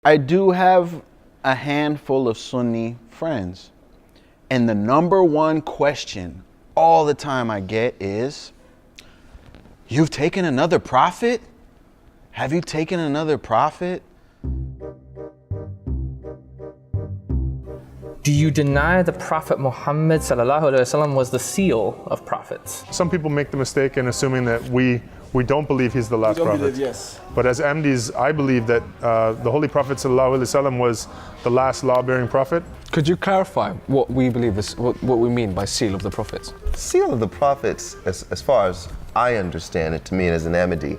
I do have a handful of Sunni friends, and the number one question all the time I get is, "You've taken another prophet? Have you taken another prophet?" Do you deny the Prophet Muhammad ﷺ was the seal of prophets? Some people make the mistake in assuming that we don't believe he's the last prophet. Yes. But as Ahmadis, I believe that the Holy Prophet ﷺ was the last law-bearing prophet. Could you clarify what we believe is what we mean by seal of the prophets? Seal of the prophets, as far as I understand it, to me as an Ahmadi,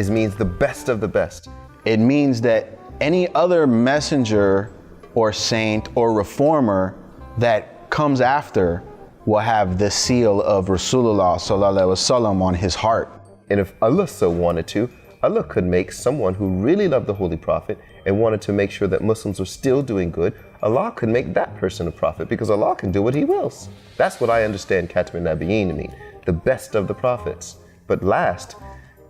means the best of the best. It means that any other messenger or saint or reformer that comes after will have the seal of Rasulullah sallallahu alaihi wasallam on his heart. And if Allah so wanted to, Allah could make someone who really loved the Holy Prophet and wanted to make sure that Muslims were still doing good, Allah could make that person a prophet because Allah can do what He wills. That's what I understand Khatam an-Nabiyyin to mean, the best of the prophets. But last,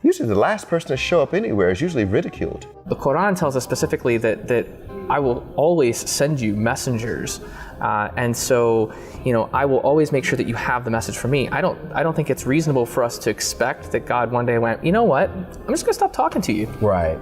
usually the last person to show up anywhere is usually ridiculed. The Quran tells us specifically that I will always send you messengers, and so I will always make sure that you have the message from me. I don't think it's reasonable for us to expect that God one day went, you know what? I'm just gonna stop talking to you. Right.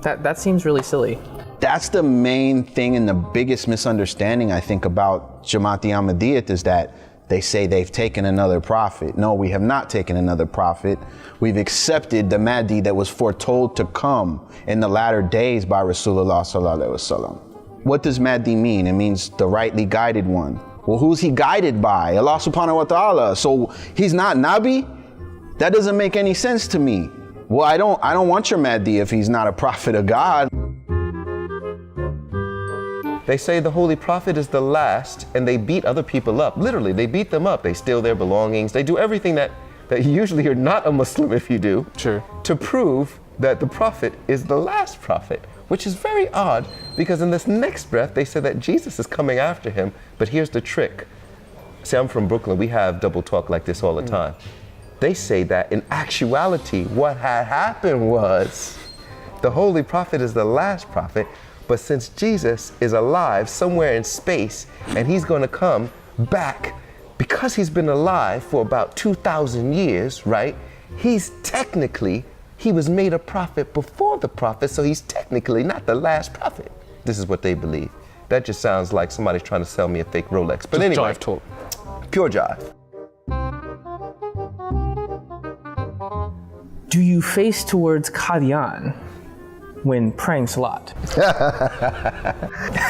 That seems really silly. That's the main thing and the biggest misunderstanding I think about Jamaat-e Ahmadiyyat is that they say they've taken another prophet. No, we have not taken another prophet. We've accepted the Mahdi that was foretold to come in the latter days by Rasulullah sallallahu alaihi wasallam. What does Mahdi mean? It means the rightly guided one. Well, who's he guided by? Allah subhanahu wa ta'ala. So he's not Nabi? That doesn't make any sense to me. Well, I don't want your Mahdi if he's not a prophet of God. They say the Holy Prophet is the last, and they beat other people up. Literally, they beat them up. They steal their belongings. They do everything that usually you're not a Muslim if you do. Sure. To prove that the Prophet is the last prophet, which is very odd because in this next breath, they say that Jesus is coming after him. But here's the trick. See, I'm from Brooklyn. We have double talk like this all the time. They say that in actuality, what had happened was the Holy Prophet is the last prophet. But since Jesus is alive somewhere in space and he's going to come back, because he's been alive for about 2,000 years, right? He was made a prophet before the prophet, so he's technically not the last prophet. This is what they believe. That just sounds like somebody's trying to sell me a fake Rolex. But anyway, Jive talk. Pure jive. Do you face towards Qadian when praying Salat?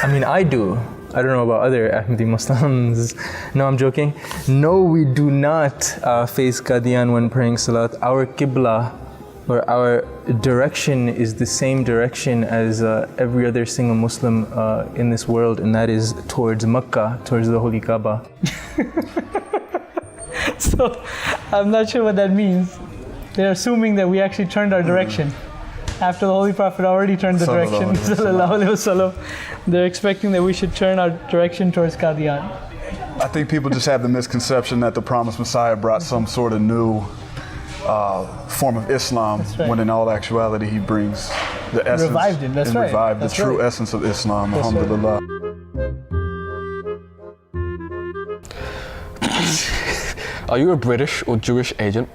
I mean, I do. I don't know about other Ahmadi Muslims. No, I'm joking. No, we do not face Qadian when praying Salat. Our Qibla, or our direction, is the same direction as every other single Muslim in this world, and that is towards Makkah, towards the Holy Kaaba. So, I'm not sure what that means. They're assuming that we actually turned our direction. After the Holy Prophet already turned the direction, sallallahu alaihi wasallam, they're expecting that we should turn our direction towards Qadian. I think people just have the misconception that the promised Messiah brought some sort of new form of Islam, right. when in all actuality he brings the essence, Revived it, that's and right. revived That's the true right. essence of Islam. That's Alhamdulillah. Are you a British or Jewish agent?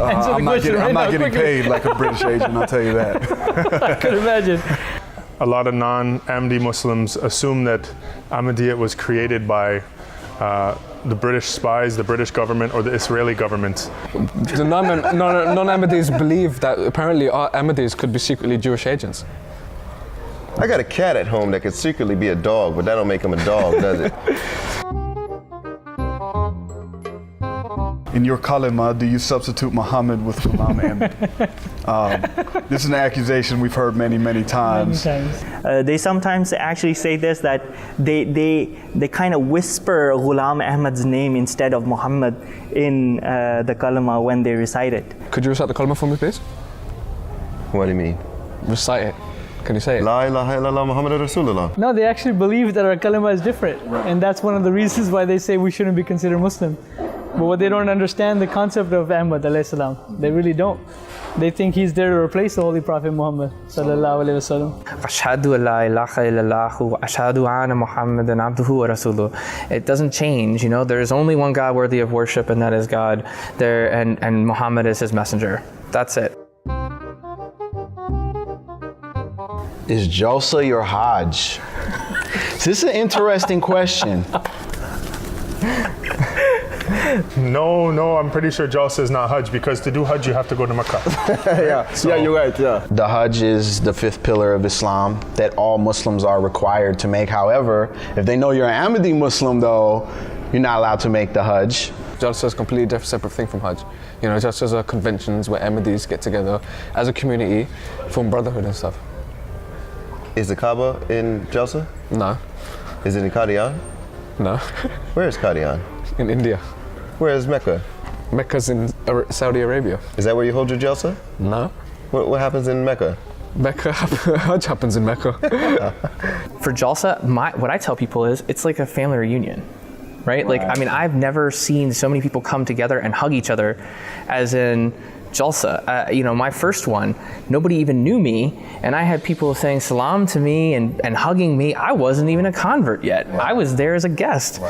I'm not getting paid like a British agent, I'll tell you that. I could imagine. A lot of non-Ahmadi Muslims assume that Ahmadiyyat was created by the British spies, the British government, or the Israeli government. The non-Ahmadis believe that apparently our Ahmadis could be secretly Jewish agents. I got a cat at home that could secretly be a dog, but that don't make him a dog, does it? In your kalima, do you substitute Muhammad with Ghulam Ahmad? This is an accusation we've heard many, many times. They sometimes actually say this, that they kind of whisper Ghulam Ahmad's name instead of Muhammad in the kalima when they recite it. Could you recite the kalima for me, please? What do you mean? Recite it. Can you say it? La ilaha illallah Muhammadur Rasulullah. No, they actually believe that our kalima is different. And that's one of the reasons why they say we shouldn't be considered Muslim. But what they don't understand the concept of Ahmad alayhi salam. They really don't. They think he's there to replace the Holy Prophet Muhammad sallallahu alaihi wasallam. Ashhadu an la ilaha illallah wa ashhadu anna Muhammadan abduhu wa rasuluh. It doesn't change, you know. There is only one God worthy of worship, and that is God. And Muhammad is his messenger. That's it. Is Jalsa your Hajj? This is an interesting question. No, I'm pretty sure Jalsa is not Hajj, because to do Hajj you have to go to Mecca. Yeah, you're right. Yeah. The Hajj is the fifth pillar of Islam that all Muslims are required to make. However, if they know you're an Ahmadi Muslim, though, you're not allowed to make the Hajj. Jalsa is a completely separate thing from Hajj. You know, Jalsas are conventions where Ahmadis get together as a community, form brotherhood and stuff. Is the Kaaba in Jalsa? No, Is it in Qadian? no. Where is Qadian? In India. Where is Mecca? Mecca's in Saudi Arabia. Is that where you hold your Jalsa? No. What happens in Mecca? Hajj happens in Mecca. For Jalsa, what I tell people is it's like a family reunion, right? Like, I mean, I've never seen so many people come together and hug each other as in Jalsa. You know, my first one, nobody even knew me, and I had people saying salam to me and hugging me. I wasn't even a convert yet. I was there as a guest.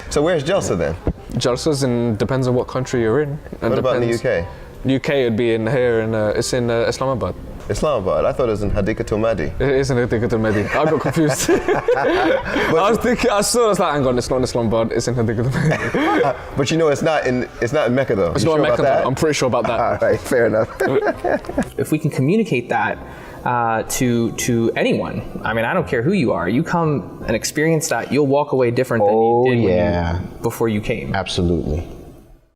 So where's Jalsa then? Jalsa's depends on what country you're in. What about in the UK? UK would be in here, and it's in Islamabad. Islamabad. I thought it was in Hadikatul Mahdi. It is in Hadikatul Mahdi. I got confused. I was thinking, I was like, hang on, it's not in Islamabad, it's in Hadikatul Mahdi. But you know, it's not in Mecca though. It's You not in sure Mecca about that? though. I'm pretty sure about that. All right, fair enough. If we can communicate that to anyone, I mean, I don't care who you are, you come and experience that, you'll walk away different than you did when before you came. Absolutely.